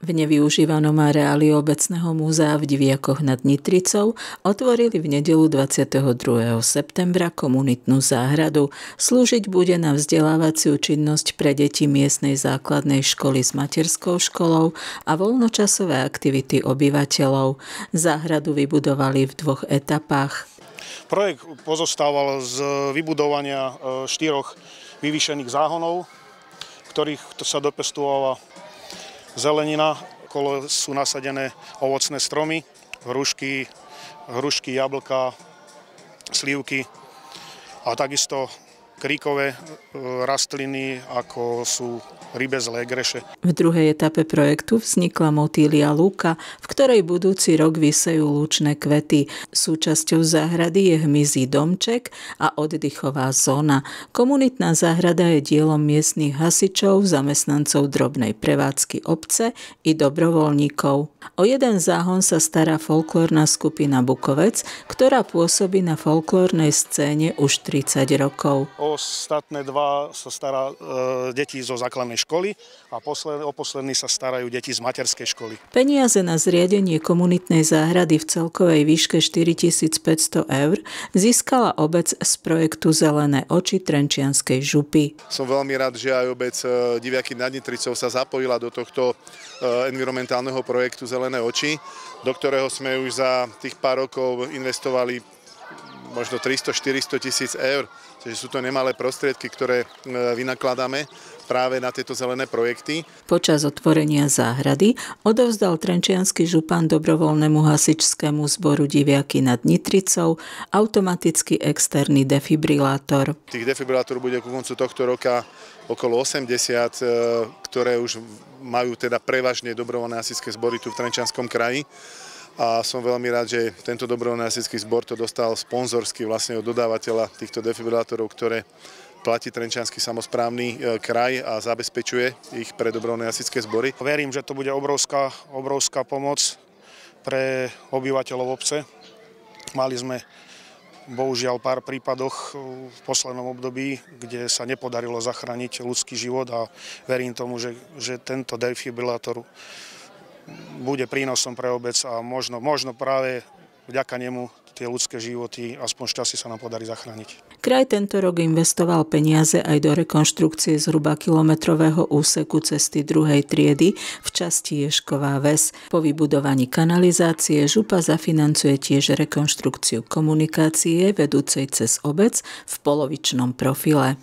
V nevyužívanom areáli obecného múzea v Diviakoch nad Nitricou otvorili v nedeľu 22. septembra komunitnú záhradu. Slúžiť bude na vzdelávaciu činnosť pre deti miestnej základnej školy s materskou školou a voľnočasové aktivity obyvateľov. Záhradu vybudovali v 2 etapách. Projekt pozostával z vybudovania 4 vyvýšených záhonov, v ktorých sa dopestovala zelenina, okolo sú nasadené ovocné stromy, hrušky, jablká, slívky a takisto kríkové rastliny, ako sú rybezle, greše. V druhej etape projektu vznikla motýlia lúka, v ktorej budúci rok vysejú lúčne kvety. Súčasťou záhrady je hmyzí domček a oddychová zóna. Komunitná záhrada je dielom miestnych hasičov, zamestnancov drobnej prevádzky obce i dobrovoľníkov. O jeden záhon sa stará folklórna skupina Bukovec, ktorá pôsobí na folklórnej scéne už 30 rokov. Ostatné 2 sa stará deti zo základnej školy a o posledný sa starajú deti z materskej školy. Peniaze na zriadenie komunitnej záhrady v celkovej výške 4500 eur získala obec z projektu Zelené oči Trenčianskej župy. Som veľmi rád, že aj obec Diviaky nad Nitricou sa zapojila do tohto environmentálneho projektu Zelené oči, do ktorého sme už za tých pár rokov investovali možno 300-400 tisíc eur. Takže sú to nemalé prostriedky, ktoré vynakladáme práve na tieto zelené projekty. Počas otvorenia záhrady odovzdal trenčiansky župan dobrovoľnému hasičskému zboru Diviaky nad Nitricou automatický externý defibrilátor. Tých defibrilátorov bude ku koncu tohto roka okolo 80, ktoré už majú teda prevažne dobrovoľné hasičské zbory tu v Trenčianskom kraji. A som veľmi rád, že tento dobrovoľný hasičský zbor to dostal sponzorsky vlastne od dodávateľa týchto defibrilátorov, ktoré platí Trenčiansky samosprávny kraj a zabezpečuje ich pre dobrovoľné hasičské zbory. Verím, že to bude obrovská pomoc pre obyvateľov obce. Mali sme bohužiaľ pár prípadoch v poslednom období, kde sa nepodarilo zachrániť ľudský život a verím tomu, že tento defibrilátor bude prínosom pre obec a možno práve vďaka nemu tie ľudské životy aspoň šťastie sa nám podarí zachrániť. Kraj tento rok investoval peniaze aj do rekonštrukcie zhruba kilometrového úseku cesty 2. triedy v časti Ježková Ves. Po vybudovaní kanalizácie župa zafinancuje tiež rekonštrukciu komunikácie vedúcej cez obec v polovičnom profile.